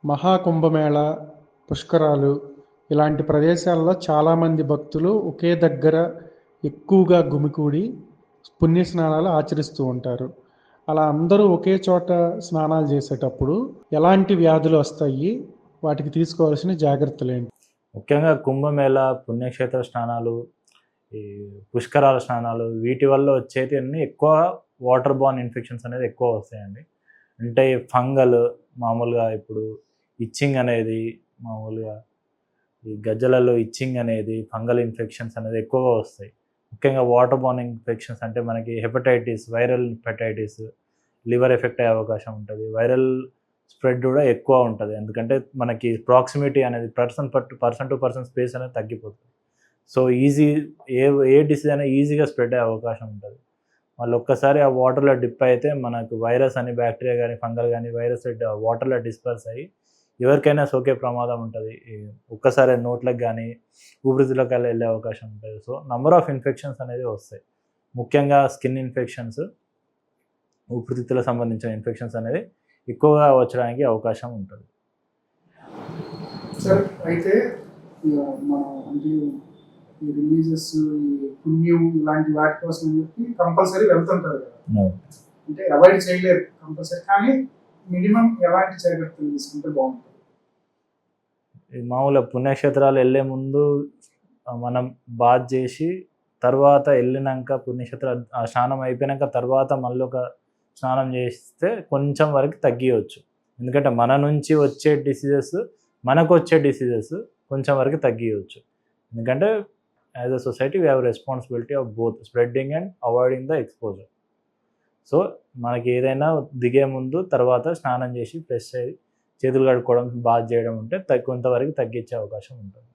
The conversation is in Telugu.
మహాకుంభమేళ, పుష్కరాలు ఇలాంటి ప్రదేశాల్లో చాలామంది భక్తులు ఒకే దగ్గర ఎక్కువగా గుమికూడి పుణ్యస్నానాలు ఆచరిస్తూ ఉంటారు. అలా అందరూ ఒకే చోట స్నానాలు చేసేటప్పుడు ఎలాంటి వ్యాధులు వస్తాయి? వాటికి తీసుకోవాల్సిన జాగ్రత్తలేంటి? ముఖ్యంగా కుంభమేళ, పుణ్యక్షేత్ర స్నానాలు, ఈ పుష్కరాల స్నానాలు వీటి వల్ల వచ్చేటి అన్నీ ఎక్కువ వాటర్ బార్న్ ఇన్ఫెక్షన్స్ అనేది ఎక్కువ వస్తాయండి. అంటే ఫంగల్ మామూలుగా ఇప్పుడు ఇచ్చింగ్ అనేది మామూలుగా ఈ గజ్జలలో ఇచ్చింగ్ అనేది ఫంగల్ ఇన్ఫెక్షన్స్ అనేది ఎక్కువగా వస్తాయి. ముఖ్యంగా వాటర్ బార్న్ ఇన్ఫెక్షన్స్ అంటే మనకి hepatitis, viral hepatitis, liver effect అయ్యే అవకాశం ఉంటుంది. వైరల్ స్ప్రెడ్ కూడా ఎక్కువ ఉంటుంది. ఎందుకంటే మనకి ప్రాక్సిమిటీ అనేది పర్సన్ టు పర్సన్ స్పేస్ అనేది తగ్గిపోతుంది. సో ఈజీ ఏ ఏ డిసీజ్ అయినా ఈజీగా స్ప్రెడ్ అయ్యే అవకాశం ఉంటుంది. మళ్ళీ ఒక్కసారి ఆ వాటర్లో డిప్ అయితే మనకు వైరస్ అని, బ్యాక్టీరియా కానీ, ఫంగల్ కానీ వైరస్ వాటర్లో డిస్పర్స్ అయ్యి ఎవరికైనా సోకే ప్రమాదం ఉంటుంది. ఒక్కసారి నోట్లకు కానీ ఊపిరితిత్తులకు వెళ్ళే అవకాశం ఉంటుంది. సో నంబర్ ఆఫ్ ఇన్ఫెక్షన్స్ అనేది వస్తాయి. ముఖ్యంగా స్కిన్ ఇన్ఫెక్షన్స్, ఊపిరితిత్తులకు సంబంధించిన ఇన్ఫెక్షన్స్ అనేది ఎక్కువగా వచ్చడానికి అవకాశం ఉంటుంది. సార్ అయితే మనం అంటే ఈ రిలీజియస్ ఈ పుణ్యం ఇలాంటి వాటి కోసం అని చెప్పి కంపల్సరీ వెళ్తుంటారు కదా, అంటే అవాయిడ్ చేయలేరు కంపల్సరీ, కానీ మినిమం ఎలాంటి జాగ్రత్తలు తీసుకుంటే బాగుంటుంది? మామూలుగా పుణ్యక్షేత్రాలు వెళ్ళే ముందు మనం బాత్ చేసి తర్వాత వెళ్ళినాక పుణ్యక్షేత్ర స్నానం అయిపోయాక తర్వాత మళ్ళీ ఒక స్నానం చేస్తే కొంచెం వరకు తగ్గియవచ్చు. ఎందుకంటే మన నుంచి వచ్చే డిసీజెస్ మనకు వచ్చే డిసీజెస్ కొంచెం వరకు తగ్గియవచ్చు. ఎందుకంటే as a society we have responsibility of both spreading and avoiding the exposure. So మనకి ఏదైనా దిగే ముందు తర్వాత స్నానం చేసి ఫ్రెష్ అయ్యి చేతులు కడుక్కోవడం, బాత్ చేయడం ఉంటే కొంతవరకు తగ్గించే అవకాశం ఉంటుంది.